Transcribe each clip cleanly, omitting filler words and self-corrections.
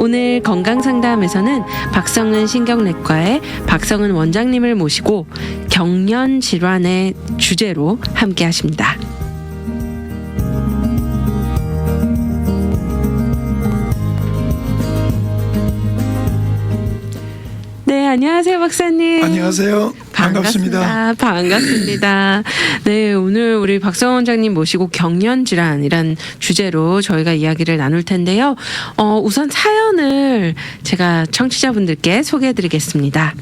오늘 건강상담에서는 박성은 신경내과의 박성은 원장님을 모시고 경련 질환의 주제로 함께 하십니다. 네, 안녕하세요, 박사님. 안녕하세요. 반갑습니다. 반갑습니다. 네, 오늘 우리 박성원 원장님 모시고 경련 질환이란 주제로 저희가 이야기를 나눌 텐데요. 우선 사연을 제가 청취자분들께 소개해드리겠습니다.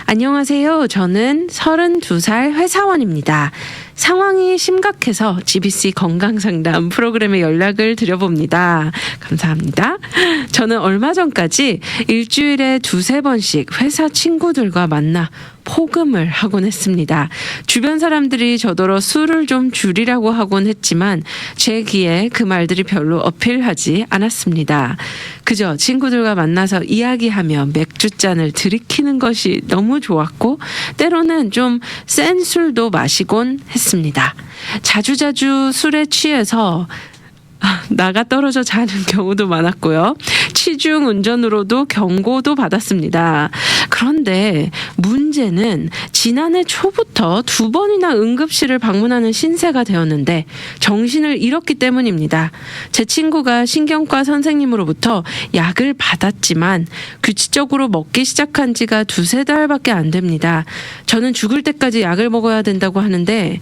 안녕하세요. 저는 32살 회사원입니다. 상황이 심각해서 GBC 건강상담 프로그램에 연락을 드려봅니다. 감사합니다. 저는 얼마 전까지 일주일에 2-3번씩 회사 친구들과 만나 포금을 하곤 했습니다. 주변 사람들이 저더러 술을 좀 줄이라고 하곤 했지만 제 귀에 그 말들이 별로 어필하지 않았습니다. 그저 친구들과 만나서 이야기하며 맥주잔을 들이키는 것이 너무 좋았고 때로는 좀 센 술도 마시곤 했습니다. 자주자주 술에 취해서 나가 떨어져 자는 경우도 많았고요. 치중 운전으로도 경고도 받았습니다. 그런데 문제는 지난해 초부터 2번이나 응급실을 방문하는 신세가 되었는데 정신을 잃었기 때문입니다. 제 친구가 신경과 선생님으로부터 약을 받았지만 규칙적으로 먹기 시작한 지가 2-3달밖에 안 됩니다. 저는 죽을 때까지 약을 먹어야 된다고 하는데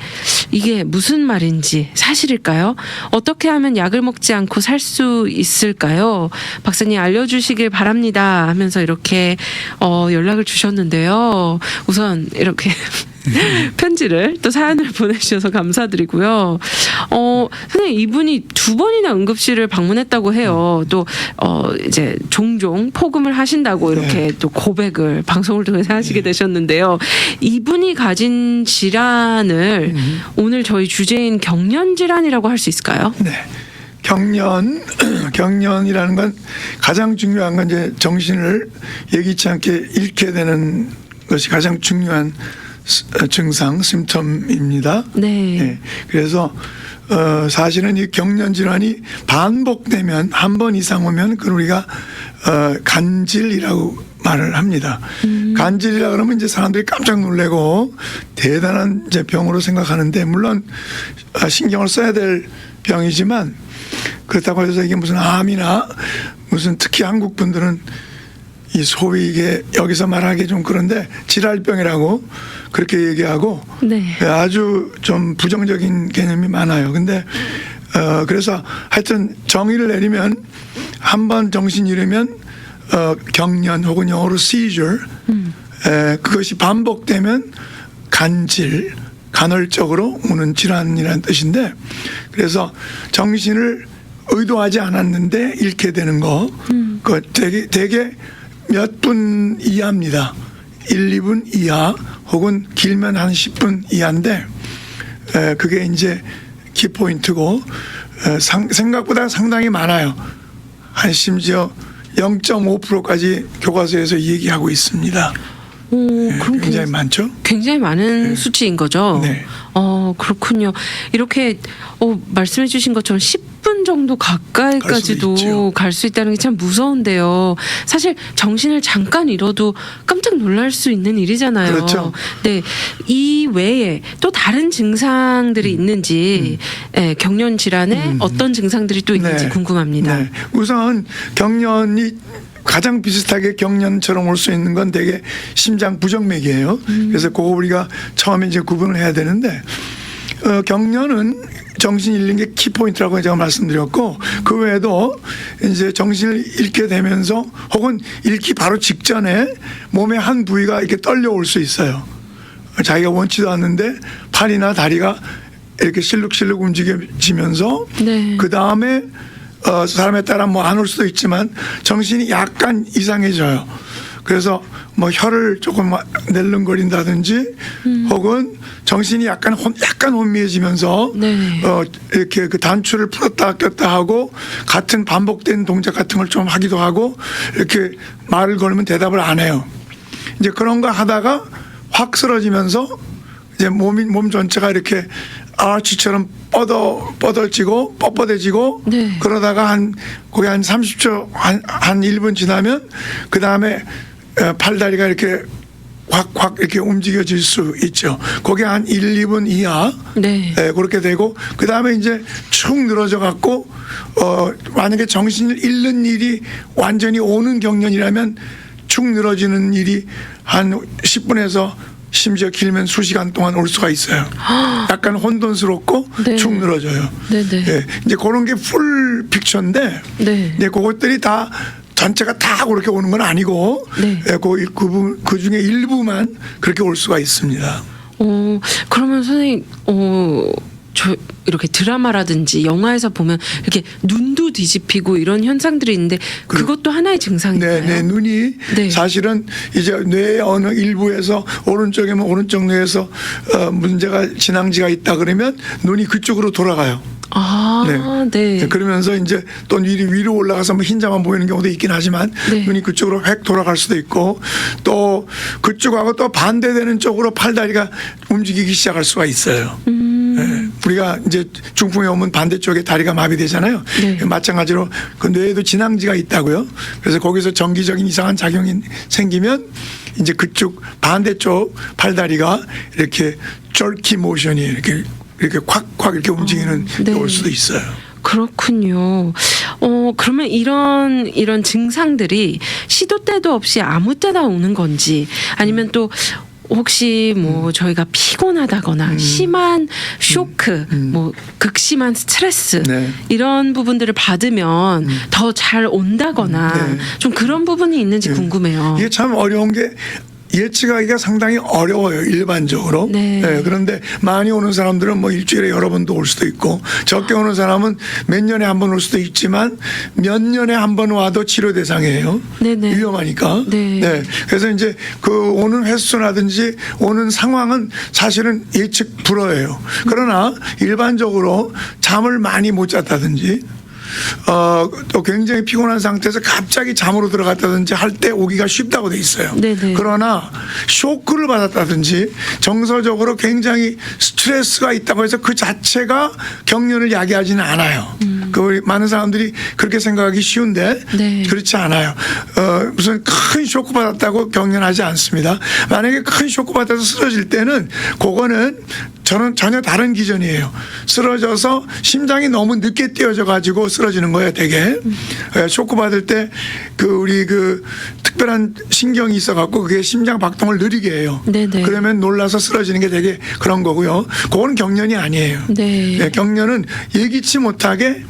이게 무슨 말인지 사실일까요? 어떻게 하면 약을 먹지 않고 살 수 있을까요? 박사님 알려주시길 바랍니다 하면서 이렇게 연락을 주셨는데요. 우선 이렇게 편지를 또 사연을 보내주셔서 감사드리고요. 선생님 이분이 2번이나 응급실을 방문했다고 해요. 또 이제 종종 포금을 하신다고 이렇게 또 고백을 방송을 통해서 하시게 되셨는데요. 이분이 가진 질환을 오늘 저희 주제인 경련 질환이라고 할 수 있을까요? 네. 경련이라는 건 가장 중요한 건 이제 정신을 예기치 않게 잃게 되는 것이 가장 중요한 증상, 심텀입니다. 네. 네. 그래서 사실은 이 경련 질환이 반복되면 한 번 이상 오면 그걸 우리가 간질이라고 말을 합니다. 간질이라 그러면 이제 사람들이 깜짝 놀래고 대단한 이제 병으로 생각하는데 물론 신경을 써야 될 병이지만 그렇다고 해서 이게 무슨 암이나 무슨 특히 한국 분들은 이 소위 이게 여기서 말하기 좀 그런데 질환병이라고 그렇게 얘기하고 네. 아주 좀 부정적인 개념이 많아요. 근데 그래서 하여튼 정의를 내리면 한번 정신 잃으면 경련 혹은 영어로 seizure 그것이 반복되면 간질 간헐적으로 오는 질환이라는 뜻인데 그래서 정신을 의도하지 않았는데 잃게 되는 거 그 되게 몇 분 이하입니다. 1-2분 이하 혹은 길면 한 10분 이하인데 그게 이제 키포인트고 생각보다 상당히 많아요. 한 심지어 0.5%까지 교과서에서 얘기하고 있습니다. 그럼 굉장히 많죠? 굉장히 많은 수치인 거죠. 네. 그렇군요. 이렇게 말씀해 주신 것처럼 10분 정도 가까이까지도 갈 수 있다는 게 참 무서운데요. 사실 정신을 잠깐 잃어도 깜짝 놀랄 수 있는 일이잖아요. 그렇죠. 네. 이 외에 또 다른 증상들이 있는지 경련 질환에 어떤 증상들이 또 있는지 궁금합니다. 네. 우선 경련이 가장 비슷하게 경련처럼 올 수 있는 건 되게 심장 부정맥이에요. 그래서 그거 우리가 처음에 이제 구분을 해야 되는데 경련은 정신 잃는 게 키포인트라고 제가 말씀드렸고 그 외에도 이제 정신을 잃게 되면서 혹은 잃기 바로 직전에 몸의 한 부위가 이렇게 떨려올 수 있어요. 자기가 원치도 않는데 팔이나 다리가 이렇게 실룩실룩 움직여지면서 네. 그 다음에 사람에 따라 뭐 안 올 수도 있지만 정신이 약간 이상해져요. 그래서 뭐 혀를 조금 낼름거린다든지 혹은 정신이 약간 혼미해지면서 네. 이렇게 그 단추를 풀었다 꼈다 하고 같은 반복된 동작 같은 걸 좀 하기도 하고 이렇게 말을 걸면 대답을 안 해요. 이제 그런 거 하다가 확 쓰러지면서 이제 몸 전체가 이렇게 아치처럼 뻗어지고 뻣뻣해지고 네. 그러다가 거기 한 30초 한 1분 지나면 그 다음에 팔다리가 이렇게 확 이렇게 움직여질 수 있죠. 거기 한 1, 2분 이하 네. 그렇게 되고 그 다음에 이제 축 늘어져 갖고 만약에 정신을 잃는 일이 완전히 오는 경련이라면 축 늘어지는 일이 한 10분에서 심지어 길면 수시간 동안 올 수가 있어요. 약간 혼돈스럽고 네. 축 늘어져요. 네네. 예, 이제 그런 게 풀 픽처인데 네. 이제 그것들이 다 전체가 다 그렇게 오는 건 아니고 네. 예, 그 중에 일부만 그렇게 올 수가 있습니다. 그러면 선생님, 저 이렇게 드라마라든지 영화에서 보면 이렇게 눈도 뒤집히고 이런 현상들이 있는데 그것도 하나의 증상인가요? 네, 눈이 네. 사실은 이제 뇌의 어느 일부에서 오른쪽이면 오른쪽 뇌에서 문제가 진앙지가 있다 그러면 눈이 그쪽으로 돌아가요. 네. 그러면서 이제 또 위로 올라가서 뭐 흰자만 보이는 경우도 있긴 하지만 네. 눈이 그쪽으로 획 돌아갈 수도 있고 또 그쪽하고 또 반대되는 쪽으로 팔다리가 움직이기 시작할 수가 있어요. 네. 우리가 이제 중풍에 오면 반대쪽에 다리가 마비되잖아요. 네. 마찬가지로 그 뇌에도 진앙지가 있다고요. 그래서 거기서 정기적인 이상한 작용이 생기면 이제 그쪽 반대쪽 팔다리가 이렇게 절키 모션이 이렇게 콱콱 이렇게 움직이는 게 올 수도 있어요. 그렇군요. 그러면 이런 증상들이 시도 때도 없이 아무 때나 오는 건지 아니면 또 혹시 뭐 저희가 피곤하다거나 심한 쇼크, 뭐 극심한 스트레스 네. 이런 부분들을 받으면 더 잘 온다거나 네. 좀 그런 부분이 있는지 궁금해요. 이게 참 어려운 게 예측하기가 상당히 어려워요, 일반적으로. 네. 그런데 많이 오는 사람들은 뭐 일주일에 여러 번도 올 수도 있고 적게 오는 사람은 몇 년에 한 번 올 수도 있지만 몇 년에 한 번 와도 치료 대상이에요. 네네. 위험하니까. 네. 그래서 이제 그 오는 횟수라든지 오는 상황은 사실은 예측 불허예요. 그러나 일반적으로 잠을 많이 못 잤다든지 또 굉장히 피곤한 상태에서 갑자기 잠으로 들어갔다든지 할 때 오기가 쉽다고 돼 있어요. 네네. 그러나 쇼크를 받았다든지 정서적으로 굉장히 스트레스가 있다고 해서 그 자체가 경련을 야기하지는 않아요. 그 많은 사람들이 그렇게 생각하기 쉬운데 네. 그렇지 않아요. 무슨 큰 쇼크 받았다고 경련하지 않습니다. 만약에 큰 쇼크 받아서 쓰러질 때는 그거는 저는 전혀 다른 기전이에요. 쓰러져서 심장이 너무 늦게 뛰어져 가지고 쓰러지는 거예요, 되게. 쇼크 받을 때 우리 특별한 신경이 있어 갖고 그게 심장 박동을 느리게 해요. 네네. 그러면 놀라서 쓰러지는 게 되게 그런 거고요. 그건 경련이 아니에요. 네. 경련은 예기치 못하게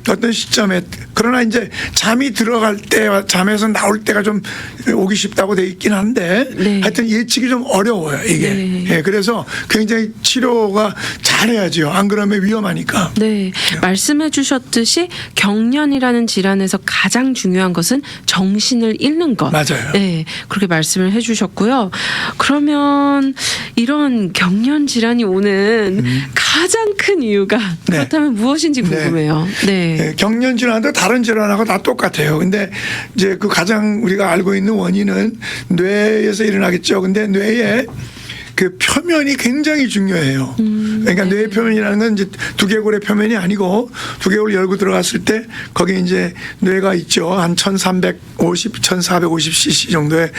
어떤 시점에 그러나 이제 잠이 들어갈 때와 잠에서 나올 때가 좀 오기 쉽다고 돼 있긴 한데 네. 하여튼 예측이 좀 어려워요, 이게. 네. 그래서 굉장히 치료가 잘해야죠. 안 그러면 위험하니까. 네, 말씀해 주셨듯이 경련이라는 질환에서 가장 중요한 것은 정신을 잃는 것. 맞아요. 네, 그렇게 말씀을 해 주셨고요. 그러면 이런 경련 질환이 오는 가장 큰 이유가 네. 그렇다면 무엇인지 궁금해요. 네. 경련 질환도 다른 질환하고 다 똑같아요. 근데 이제 그 가장 우리가 알고 있는 원인은 뇌에서 일어나겠죠. 근데 뇌에 그 표면이 굉장히 중요해요. 그러니까 뇌의 표면이라는 건 이제 두개골의 표면이 아니고 두개골 열고 들어갔을 때 거기 이제 뇌가 있죠. 한 1350, 1450cc 정도의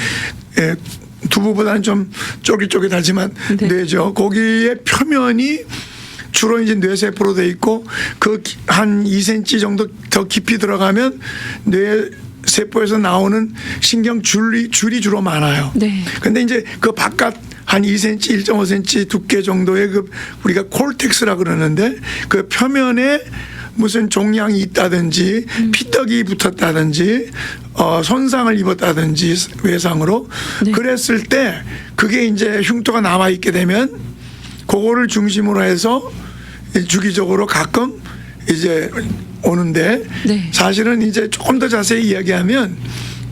두부보다는 좀 쫄깃쫄깃하지만 네. 뇌죠. 거기에 표면이 주로 이제 뇌세포로 돼 있고 그 한 2cm 정도 더 깊이 들어가면 뇌 세포에서 나오는 신경 줄이 주로 많아요. 네. 근데 이제 그 바깥 한 2cm, 1.5cm 두께 정도의 우리가 콜텍스라 그러는데 그 표면에 무슨 종양이 있다든지 피떡이 붙었다든지 손상을 입었다든지 외상으로 네. 그랬을 때 그게 이제 흉터가 남아 있게 되면 그거를 중심으로 해서 주기적으로 가끔 이제 오는데 네. 사실은 이제 조금 더 자세히 이야기하면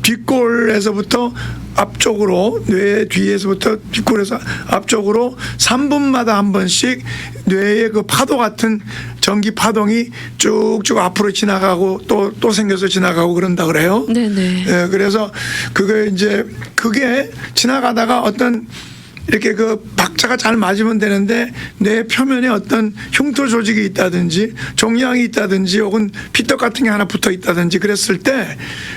뒷골에서부터 앞쪽으로 뇌 뒤에서부터 뒷골에서 앞쪽으로 3분마다 한 번씩 뇌의 그 파도 같은 전기 파동이 쭉쭉 앞으로 지나가고 또 생겨서 지나가고 그런다 그래요. 네네. 그래서 그게 지나가다가 어떤 이렇게 그 박자가 잘 맞으면 되는데 뇌 표면에 어떤 흉터 조직이 있다든지 종양이 있다든지 혹은 피떡 같은 게 하나 붙어 있다든지 그랬을 때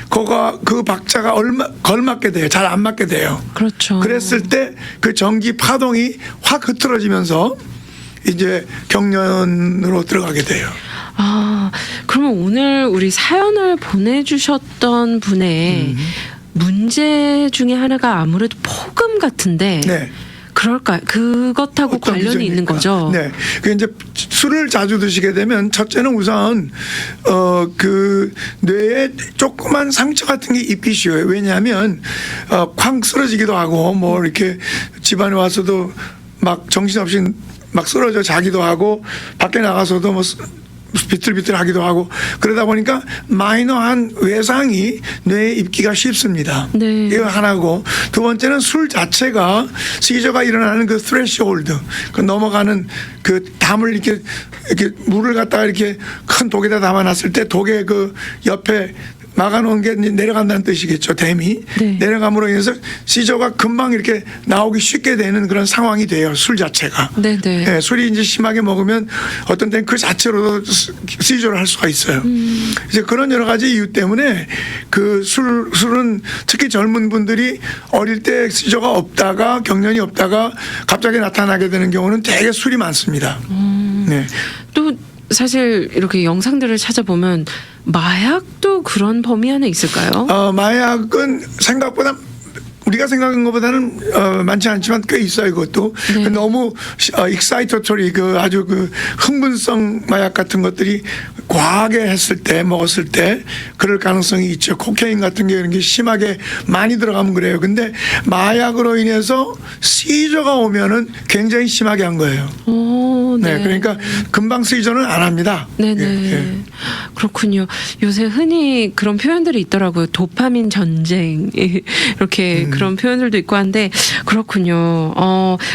그 박자가 걸맞게 돼요. 잘 안 맞게 돼요. 그렇죠. 그랬을 때 그 전기 파동이 확 흐트러지면서 이제 경련으로 들어가게 돼요. 아, 그러면 오늘 우리 사연을 보내주셨던 분의 문제 중에 하나가 아무래도 폭음 같은데 네. 그럴까요? 그것하고 어떤 관련이 있는 비전입니까? 거죠? 네. 그 이제 술을 자주 드시게 되면 첫째는 우선 그 뇌에 조그만 상처 같은 게 입기 쉬워요. 왜냐하면 쾅 쓰러지기도 하고 뭐 이렇게 집안에 와서도 막 정신없이 막 쓰러져 자기도 하고 밖에 나가서도 뭐 비틀비틀하기도 하고 그러다 보니까 마이너한 외상이 뇌에 입기가 쉽습니다. 네. 이거 하나고 두 번째는 술 자체가 시저가 일어나는 그 threshold 그 넘어가는 그 담을 이렇게 물을 갖다가 이렇게 큰 독에다 담아놨을 때 독에 그 옆에 막아놓은 게 내려간다는 뜻이겠죠. 댐이 네. 내려감으로 인해서 시저가 금방 이렇게 나오기 쉽게 되는 그런 상황이 돼요. 술 자체가. 네네. 네, 술이 이제 심하게 먹으면 어떤 때는 그 자체로도 시저를 할 수가 있어요. 이제 그런 여러 가지 이유 때문에 그 술은 특히 젊은 분들이 어릴 때 시저가 없다가 경련이 없다가 갑자기 나타나게 되는 경우는 되게 술이 많습니다. 네. 또 사실 이렇게 영상들을 찾아보면 마약도 그런 범위 안에 있을까요? 마약은 생각보다 우리가 생각한 것보다는 많지 않지만 꽤 있어요. 그것도 네. 너무 익사이터토리 그 아주 그 흥분성 마약 같은 것들이 과하게 했을 때 먹었을 때 그럴 가능성이 있죠. 코케인 같은 게 이런 게 심하게 많이 들어가면 그래요. 근데 마약으로 인해서 시저가 오면은 굉장히 심하게 한 거예요. 오, 네, 그러니까 금방 시저는 안 합니다. 네네. 예. 그렇군요. 요새 흔히 그런 표현들이 있더라고요. 도파민 전쟁 이렇게 그런 표현들도 있고 한데 그렇군요.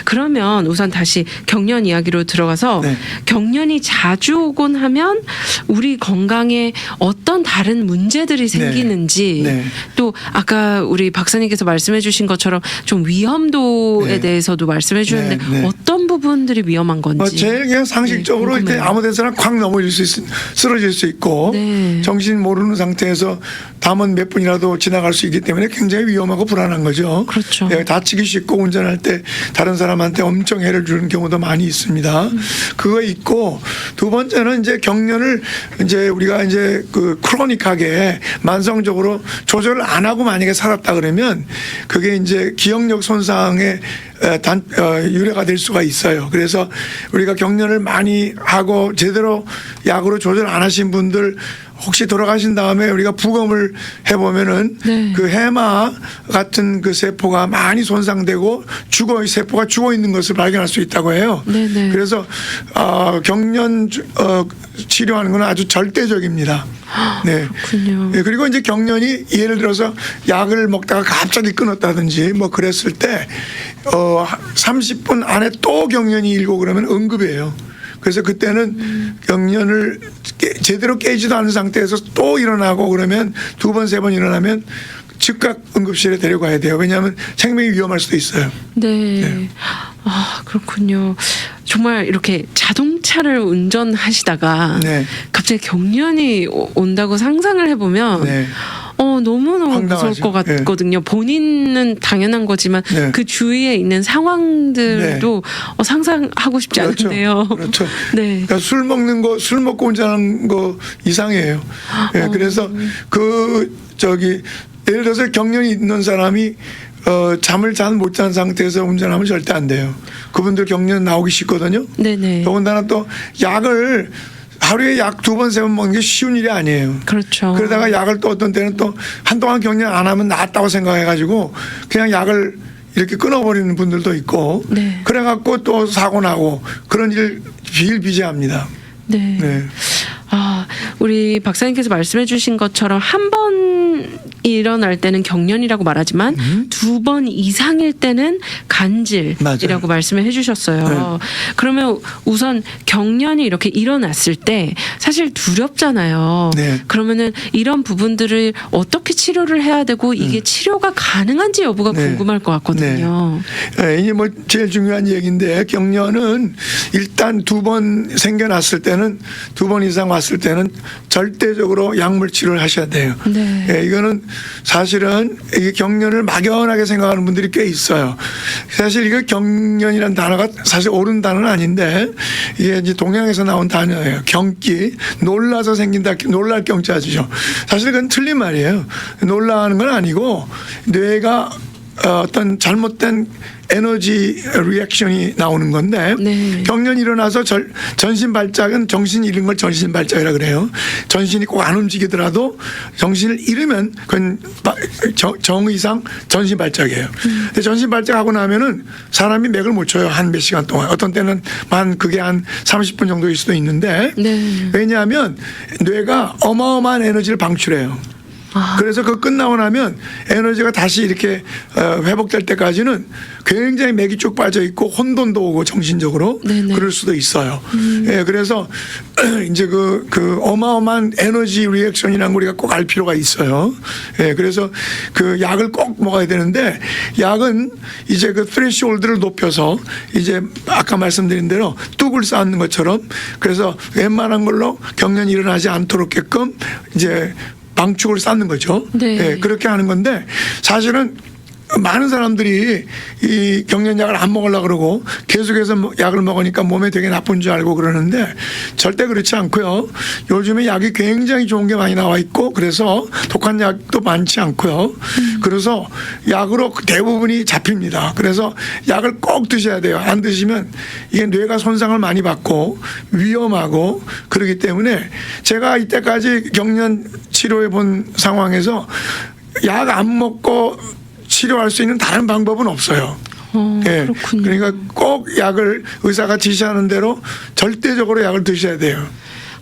그러면 우선 다시 경련 이야기로 들어가서 네. 경련이 자주 오곤 하면 우리 건강에 어떤 다른 문제들이 생기는지 네. 또 아까 우리 박사님께서 말씀해주신 것처럼 좀 위험도에 네. 대해서도 말씀해주셨는데 네. 어떤 부분들이 위험한 건지. 제일 그냥 상식적으로 네, 이렇게 궁금해요. 아무 데서나 콱 넘어질 수 쓰러질 수 있고 네. 정신 모르는 상태에서 담은 몇 분이라도 지나갈 수 있기 때문에 굉장히 위험하고 불안한 거죠. 그렇죠. 네, 다치기 쉽고 운전할 때 다른 사람한테 엄청 해를 주는 경우도 많이 있습니다. 그거 있고 두 번째는 이제 경련을 이제 우리가 이제 그 크로닉하게 만성적으로 조절을 안 하고 만약에 살았다 그러면 그게 이제 기억력 손상의 유래가 될 수가 있어요. 그래서 우리가 경련을 많이 하고 제대로 약으로 조절 안 하신 분들 혹시 돌아가신 다음에 우리가 부검을 해보면은 네. 그 해마 같은 그 세포가 많이 손상되고 세포가 죽어 있는 것을 발견할 수 있다고 해요. 네네. 그래서 경련 치료하는 건 아주 절대적입니다. 네. 그렇군요. 예, 그리고 이제 경련이 예를 들어서 약을 먹다가 갑자기 끊었다든지 뭐 그랬을 때 30분 안에 또 경련이 일고 그러면 응급이에요. 그래서 그때는 경련을 제대로 깨지도 않은 상태에서 또 일어나고 그러면 두 번, 세 번 일어나면 즉각 응급실에 데려가야 돼요. 왜냐하면 생명이 위험할 수도 있어요. 네. 아, 그렇군요. 정말 이렇게 자동차를 운전하시다가 네. 갑자기 경련이 온다고 상상을 해보면 네. 너무너무 무서울 황당하죠. 것 같거든요. 본인은 당연한 거지만 네. 그 주위에 있는 상황들도 상상하고 싶지 그렇죠. 않은데요. 그렇죠. 네. 그러니까 술 먹고 운전하는 거 이상해요. 예, 그래서 예를 들어서 경련이 있는 사람이 잠을 잘 못 잔 상태에서 운전하면 절대 안 돼요. 그분들 경련 나오기 쉽거든요. 네네. 더군다나 또 약을 하루에 약 2번, 3번 먹는 게 쉬운 일이 아니에요. 그렇죠. 그러다가 약을 또 어떤 때는 또 한동안 경련 안 하면 낫다고 생각해가지고 그냥 약을 이렇게 끊어버리는 분들도 있고 네. 그래갖고 또 사고 나고 그런 일 비일비재합니다. 네. 네. 우리 박사님께서 말씀해 주신 것처럼 한 번 일어날 때는 경련이라고 말하지만 두 번 이상일 때는 간질이라고 맞아요. 말씀을 해주셨어요. 네. 그러면 우선 경련이 이렇게 일어났을 때 사실 두렵잖아요. 네. 그러면은 이런 부분들을 어떻게 치료를 해야 되고 이게 치료가 가능한지 여부가 네. 궁금할 것 같거든요. 이게 뭐 제일 중요한 얘기인데 경련은 일단 두 번 생겨났을 때는 두 번 이상 왔을 때는 절대적으로 약물 치료를 하셔야 돼요. 네. 이거는 사실은 이 경련을 막연하게 생각하는 분들이 꽤 있어요. 사실 이거 경련이라는 단어가 사실 옳은 단어는 아닌데 이게 이제 동양에서 나온 단어예요. 경기, 놀라서 생긴다, 놀랄 경자죠. 사실 그건 틀린 말이에요. 놀라는 건 아니고 뇌가 어떤 잘못된 에너지 리액션이 나오는 건데 네. 경련이 일어나서 전신 발작은 정신 잃은 걸 전신 발작이라 그래요. 전신이 꼭 안 움직이더라도 정신을 잃으면 그건 정의상 전신 발작이에요. 근데 전신 발작하고 나면은 사람이 맥을 못 쳐요. 한 몇 시간 동안. 어떤 때는 그게 한 30분 정도일 수도 있는데 네. 왜냐하면 뇌가 어마어마한 에너지를 방출해요. 그래서 그 끝나고 나면 에너지가 다시 이렇게 회복될 때까지는 굉장히 맥이 쭉 빠져 있고 혼돈도 오고 정신적으로 네네. 그럴 수도 있어요. 예, 그래서 이제 그 어마어마한 에너지 리액션이라는 걸 우리가 꼭 알 필요가 있어요. 예, 그래서 그 약을 꼭 먹어야 되는데 약은 이제 그 threshold를 높여서 이제 아까 말씀드린 대로 뚝을 쌓는 것처럼 그래서 웬만한 걸로 경련이 일어나지 않도록게끔 이제 방축을 쌓는 거죠. 네. 예, 그렇게 하는 건데 사실은 많은 사람들이 이 경련약을 안 먹으려고 그러고 계속해서 약을 먹으니까 몸에 되게 나쁜 줄 알고 그러는데 절대 그렇지 않고요. 요즘에 약이 굉장히 좋은 게 많이 나와 있고 그래서 독한 약도 많지 않고요. 그래서 약으로 대부분이 잡힙니다. 그래서 약을 꼭 드셔야 돼요. 안 드시면 이게 뇌가 손상을 많이 받고 위험하고 그렇기 때문에 제가 이때까지 경련 치료해 본 상황에서 약 안 먹고 치료할 수 있는 다른 방법은 없어요. 예. 그렇군요. 그러니까 꼭 약을 의사가 지시하는 대로 절대적으로 약을 드셔야 돼요.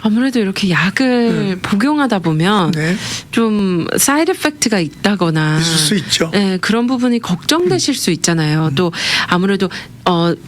아무래도 이렇게 약을 복용하다 보면 네. 좀 사이드 이펙트가 있다거나 있을 수 있죠. 네, 그런 부분이 걱정되실 수 있잖아요. 또 아무래도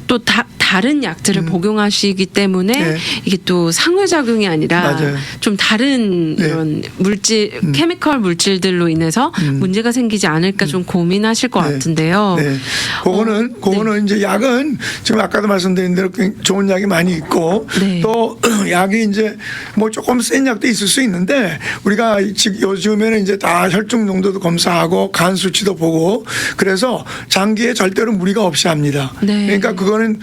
또 다른 약들을 복용하시기 때문에 네. 이게 또 상호작용이 아니라 맞아요. 좀 다른 네. 이런 물질, 케미컬 물질들로 인해서 문제가 생기지 않을까 좀 고민하실 것 네. 같은데요. 네. 그거는 이제 약은 지금 아까도 말씀드린 대로 좋은 약이 많이 있고 네. 또 약이 이제 뭐 조금 센 약도 있을 수 있는데 우리가 지금 요즘에는 이제 다 혈중 농도도 검사하고 간 수치도 보고 그래서 장기에 절대로 무리가 없이 합니다. 네. 그러니까 그거는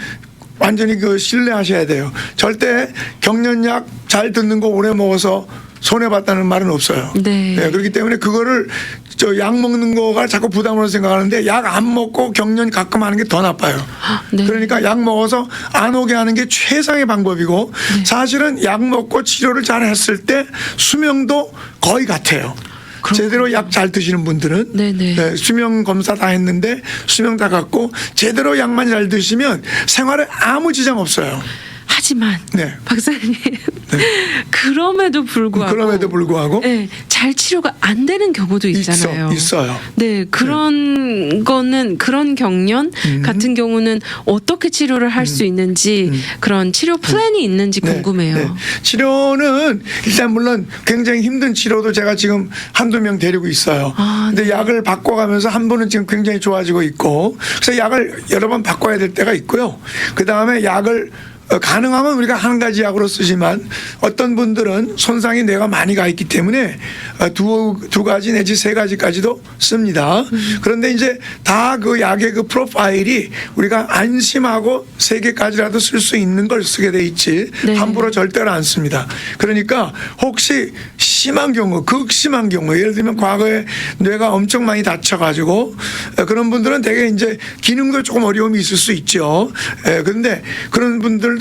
완전히 신뢰하셔야 돼요. 절대 경련약 잘 듣는 거 오래 먹어서 손해봤다는 말은 없어요. 네. 그렇기 때문에 그거를 약 먹는 거가 자꾸 부담으로 생각하는데 약 안 먹고 경련 가끔 하는 게 더 나빠요. 네. 그러니까 약 먹어서 안 오게 하는 게 최상의 방법이고 사실은 약 먹고 치료를 잘 했을 때 수명도 거의 같아요. 제대로 약 잘 드시는 분들은 네네. 수명 검사 다 했는데 수명 다 갔고 제대로 약만 잘 드시면 생활에 아무 지장 없어요. 하지만 네. 박사님 그럼에도 불구하고 네, 잘 치료가 안 되는 경우도 있잖아요. 있어요. 네, 그런 거는 그런 경련 같은 경우는 어떻게 치료를 할 수 있는지 그런 치료 플랜이 있는지 궁금해요. 네. 치료는 일단 물론 굉장히 힘든 치료도 제가 지금 한두 명 데리고 있어요. 근데 네. 약을 바꿔가면서 한 분은 지금 굉장히 좋아지고 있고 그래서 약을 여러 번 바꿔야 될 때가 있고요. 그 다음에 약을 가능하면 우리가 한 가지 약으로 쓰지만 어떤 분들은 손상이 뇌가 많이 가 있기 때문에 두 가지 내지 세 가지까지도 씁니다. 그런데 이제 다 그 약의 그 프로파일이 우리가 안심하고 세 개까지라도 쓸 수 있는 걸 쓰게 돼 있지 네. 함부로 절대로 안 씁니다. 그러니까 혹시 심한 경우, 극심한 경우, 예를 들면 과거에 뇌가 엄청 많이 다쳐가지고 그런 분들은 되게 이제 기능도 조금 어려움이 있을 수 있죠. 그런데 그런 분들도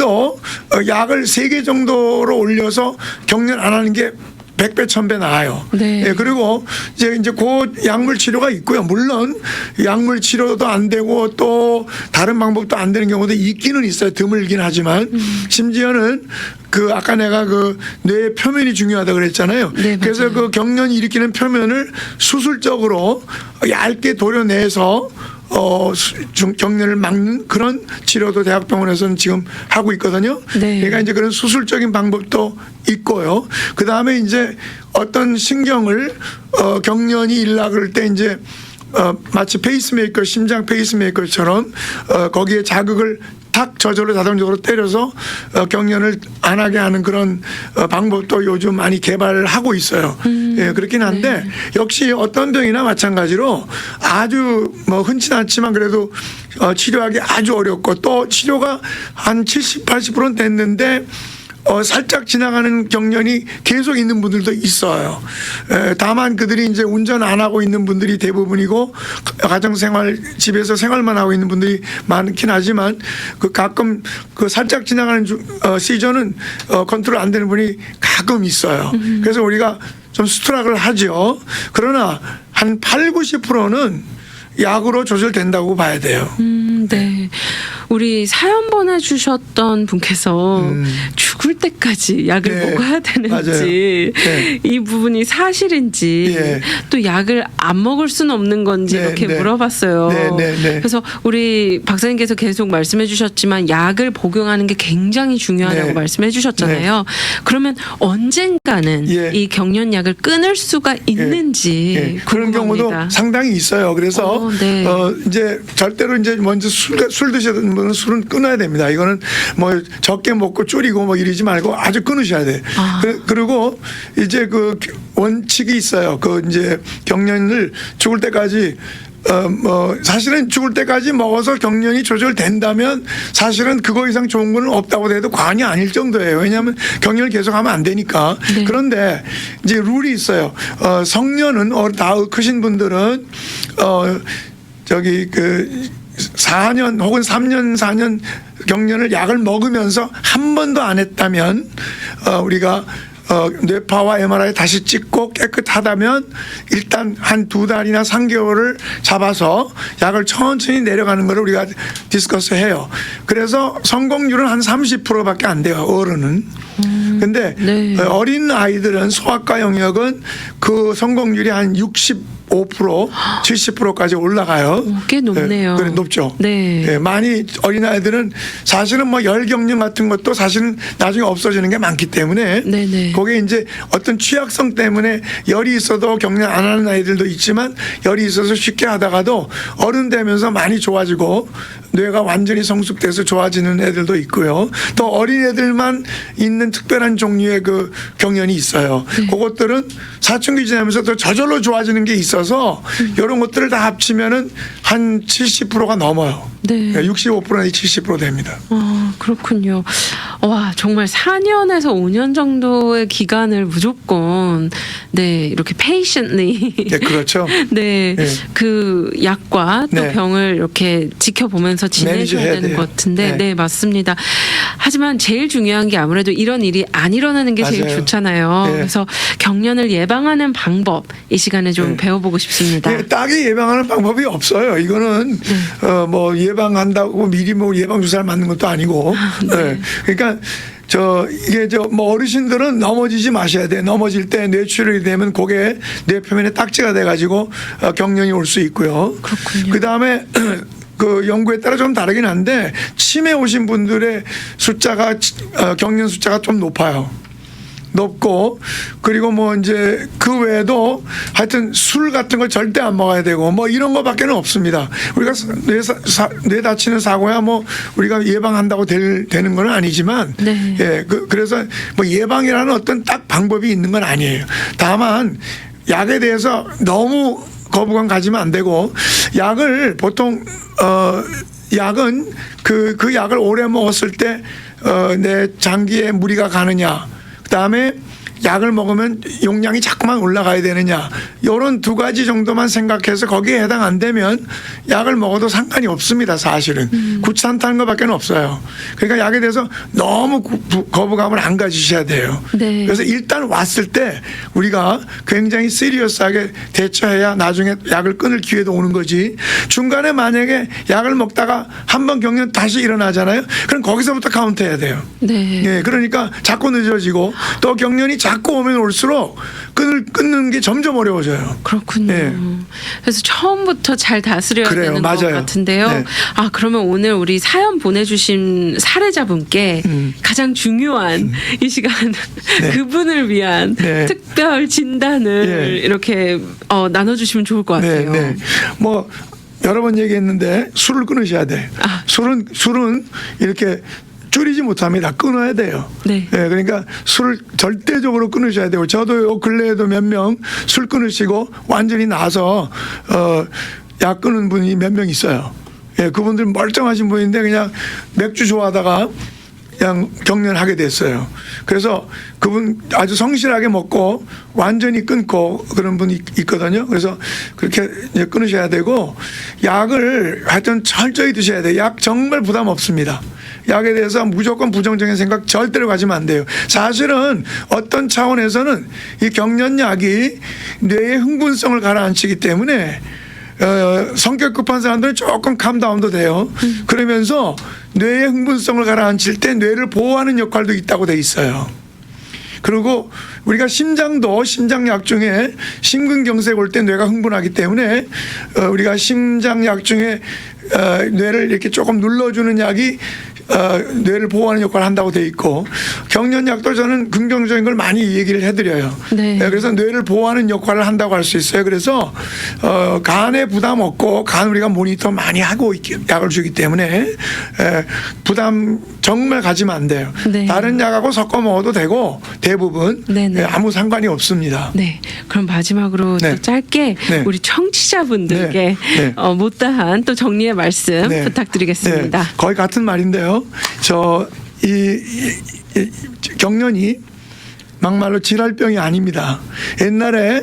약을 3개 정도로 올려서 경련 안 하는 게 100배, 1000배 나아요. 네. 예, 그리고 이제 그 약물 치료가 있고요. 물론 약물 치료도 안 되고 또 다른 방법도 안 되는 경우도 있기는 있어요. 드물긴 하지만 심지어는 그 아까 내가 그 뇌의 표면이 중요하다 그랬잖아요. 네, 그래서 맞아요. 그 경련이 일으키는 표면을 수술적으로 얇게 도려내서 경련을 막는 그런 치료도 대학병원에서는 지금 하고 있거든요. 네. 그러니까 이제 그런 수술적인 방법도 있고요. 그 다음에 이제 어떤 신경을 경련이 일라 그럴 때 이제 마치 페이스메이커, 심장 페이스메이커처럼 거기에 자극을 탁 저절로 자동적으로 때려서 경련을 안 하게 하는 그런 방법도 요즘 많이 개발을 하고 있어요. 예, 그렇긴 한데 역시 어떤 병이나 마찬가지로 아주 뭐 흔치 않지만 그래도 치료하기 아주 어렵고 또 치료가 한 70, 80%는 됐는데 살짝 지나가는 경련이 계속 있는 분들도 있어요. 다만 그들이 이제 운전 안 하고 있는 분들이 대부분이고 가정생활 집에서 생활만 하고 있는 분들이 많긴 하지만 그 가끔 그 살짝 지나가는 시저는 컨트롤 안 되는 분이 가끔 있어요. 그래서 우리가 좀 스트락을 하죠. 그러나 한 8, 90%는 약으로 조절된다고 봐야 돼요. 네. 우리 사연 보내주셨던 분께서 죽을 때까지 약을 네. 먹어야 되는지 네. 이 부분이 사실인지 네. 또 약을 안 먹을 수는 없는 건지 네, 이렇게 네. 물어봤어요. 네, 네, 네. 그래서 우리 박사님께서 계속 말씀해 주셨지만 약을 복용하는 게 굉장히 중요하다고 네. 말씀해 주셨잖아요. 그러면 언젠가는 예. 이 경련약을 끊을 수가 있는지 예, 그런 궁금합니다. 경우도 상당히 있어요. 그래서 네. 이제 절대로 이제 먼저 술 드시는 분은 술은 끊어야 됩니다. 이거는 뭐 적게 먹고 줄이고 뭐 이러지 말고 아주 끊으셔야 돼. 그리고 이제 그 원칙이 있어요. 그 이제 경련을 죽을 때까지 뭐 사실은 죽을 때까지 먹어서 경련이 조절된다면 사실은 그거 이상 좋은 건 없다고 해도 과언이 아닐 정도예요. 왜냐하면 경련을 계속하면 안 되니까. 네. 그런데 이제 룰이 있어요. 성년은 다 크신 분들은 저기 그 4년 혹은 3년 4년 경련을 약을 먹으면서 한 번도 안 했다면 우리가 뇌파와 MRI 다시 찍고 깨끗하다면 일단 한 2달이나 3개월을 잡아서 약을 천천히 내려가는 걸 우리가 디스커스 해요. 그래서 성공률은 한 30%밖에 안 돼요. 어른은. 근데 네. 어린 아이들은 소아과 영역은 그 성공률이 한 65%, 70%까지 올라가요. 꽤 높네요. 네, 그래 높죠. 네. 네, 많이 어린 아이들은 사실은 뭐 열경련 같은 것도 사실은 나중에 없어지는 게 많기 때문에 네네. 거기에 이제 어떤 취약성 때문에 열이 있어도 경련 안 하는 아이들도 있지만 열이 있어서 쉽게 하다가도 어른 되면서 많이 좋아지고 뇌가 완전히 성숙돼서 좋아지는 애들도 있고요. 또 어린 애들만 있는 특별한 종류의 그 경련이 있어요. 그것들은 사춘기 지나면서 또 저절로 좋아지는 게 있어서 이런 것들을 다 합치면은 한 70%가 넘어요. 네. 65%나 70% 됩니다. 그렇군요. 와, 정말 4년에서 5년 정도의 기간을 무조건 이렇게 patiently 네, 그렇죠. 네, 네. 그 약과 또 네. 병을 이렇게 지켜보면서 지내셔야 매니저해야 되는 돼요. 것 같은데, 네. 네, 맞습니다. 하지만 제일 중요한 게 아무래도 이런 일이 안 일어나는 게 제일 맞아요. 좋잖아요. 네. 그래서 경련을 예방하는 방법 이 시간에 좀 네. 배워보고 싶습니다. 예, 딱히 예방하는 방법이 없어요. 이거는 뭐 예방한다고 미리 뭐 예방 주사를 맞는 것도 아니고. 예. 그러니까 이게 뭐 어르신들은 넘어지지 마셔야 돼. 넘어질 때 뇌출혈이 되면 고개 뇌 표면에 딱지가 돼가지고 경련이 올 수 있고요. 그렇군요. 그 다음에 그 연구에 따라 좀 다르긴 한데 치매 오신 분들의 숫자가 경련 숫자가 좀 높아요. 높고 그리고 뭐 이제 그 외에도 하여튼 술 같은 걸 절대 안 먹어야 되고 뭐 이런 거밖에는 없습니다. 우리가 뇌 다치는 사고야 뭐 우리가 예방한다고 되는 건 아니지만 네. 예, 그래서 뭐 예방이라는 어떤 딱 방법이 있는 건 아니에요. 다만 약에 대해서 너무 거부감 가지면 안 되고 약을 보통 약은 그 약을 오래 먹었을 때 내 장기에 무리가 가느냐 그다음에 약을 먹으면 용량이 자꾸만 올라가야 되느냐 이런 두 가지 정도만 생각해서 거기에 해당 안 되면 약을 먹어도 상관이 없습니다. 사실은 구차한다는 것밖에 없어요. 그러니까 약에 대해서 너무 거부감을 안 가지셔야 돼요. 네. 그래서 일단 왔을 때 우리가 굉장히 시리어스하게 대처해야 나중에 약을 끊을 기회도 오는 거지. 중간에 만약에 약을 먹다가 한번 경련 다시 일어나잖아요. 그럼 거기서부터 카운트해야 돼요. 네. 예, 그러니까 자꾸 늦어지고 또 경련이 자꾸 오면 올수록 끊는 게 점점 어려워져요. 그렇군요. 네. 그래서 처음부터 잘 다스려야 그래요. 되는 맞아요. 것 같은데요. 네. 아, 그러면 오늘 우리 사연 보내주신 사례자분께 가장 중요한 이 시간 네. 그분을 위한 네. 특별 진단을 네. 이렇게 나눠주시면 좋을 것 같아요. 네, 네. 뭐 여러 번 얘기했는데 술을 끊으셔야 돼. 아. 술은 이렇게 줄이지 못합니다. 끊어야 돼요. 네. 예, 그러니까 술을 절대적으로 끊으셔야 되고 저도 요 근래에도 몇 명 술 끊으시고 완전히 나서 약 끊은 분이 몇 명 있어요. 예, 그분들 멀쩡하신 분인데 그냥 맥주 좋아하다가 그냥 경련하게 됐어요. 그래서 그분 아주 성실하게 먹고 완전히 끊고 그런 분이 있거든요. 그래서 그렇게 이제 끊으셔야 되고 약을 하여튼 철저히 드셔야 돼요. 약 정말 부담 없습니다. 약에 대해서 무조건 부정적인 생각 절대로 가지면 안 돼요. 사실은 어떤 차원에서는 이 경련약이 뇌의 흥분성을 가라앉히기 때문에 성격 급한 사람들은 조금 캄다운도 돼요. 그러면서 뇌의 흥분성을 가라앉힐 때 뇌를 보호하는 역할도 있다고 돼 있어요. 그리고 우리가 심장도 심장약 중에 심근경색 올 때 뇌가 흥분하기 때문에 우리가 심장약 중에 뇌를 이렇게 조금 눌러주는 약이 뇌를 보호하는 역할을 한다고 돼 있고 경련약도 저는 긍정적인 걸 많이 얘기를 해드려요. 네. 그래서 뇌를 보호하는 역할을 한다고 할 수 있어요. 그래서 간에 부담 없고 간 우리가 모니터 많이 하고 약을 주기 때문에 부담 정말 가지면 안 돼요. 네. 다른 약하고 섞어 먹어도 되고 대부분 네네. 아무 상관이 없습니다. 네. 그럼 마지막으로 네. 또 짧게 네. 우리 청취자분들께 네. 네. 못다한 또 정리의 말씀 네. 부탁드리겠습니다. 네. 거의 같은 말인데요. 이 경련이 막말로 질환병이 아닙니다. 옛날에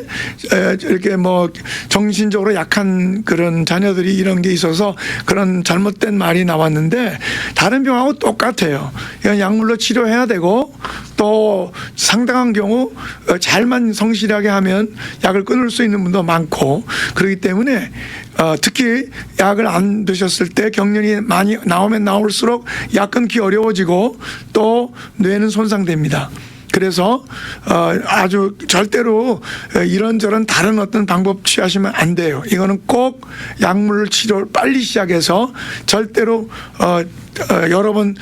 이렇게 뭐 정신적으로 약한 그런 자녀들이 이런 게 있어서 그런 잘못된 말이 나왔는데 다른 병하고 똑같아요. 그냥 약물로 치료해야 되고 또 상당한 경우 잘만 성실하게 하면 약을 끊을 수 있는 분도 많고 그렇기 때문에 특히 약을 안 드셨을 때 경련이 많이 나오면 나올수록 약 끊기 어려워지고 또 뇌는 손상됩니다. 그래서 아주 절대로 이런저런 다른 어떤 방법 취하시면 안 돼요. 이거는 꼭 약물 치료를 빨리 시작해서 절대로 여러 번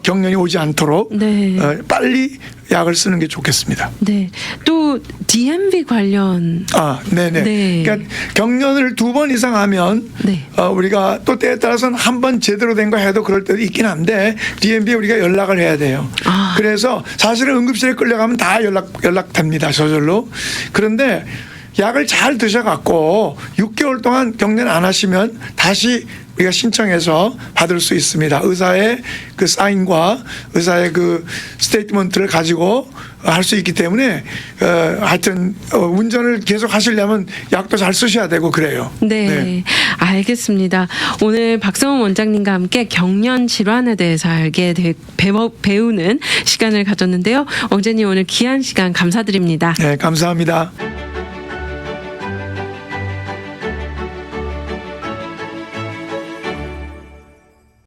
경련이 오지 않도록 네. 빨리 약을 쓰는 게 좋겠습니다. 네. 또 DMV 관련 네네. 네. 그러니까 경련을 2번 이상 하면 네. 우리가 또 때에 따라서는 한 번 제대로 된 거 해도 그럴 때도 있긴 한데 DMV에 우리가 연락을 해야 돼요. 아. 그래서 사실은 응급실에 끌려가면 다 연락됩니다. 저절로. 그런데 약을 잘 드셔갖고 6개월 동안 경련 안 하시면 다시 우리가 신청해서 받을 수 있습니다. 의사의 그 사인과 의사의 그 스테이트먼트를 가지고 할 수 있기 때문에 하여튼 운전을 계속 하시려면 약도 잘 쓰셔야 되고 그래요. 네. 알겠습니다. 오늘 박성훈 원장님과 함께 경련 질환에 대해서 배우는 시간을 가졌는데요. 원장님 오늘 귀한 시간 감사드립니다. 네, 감사합니다.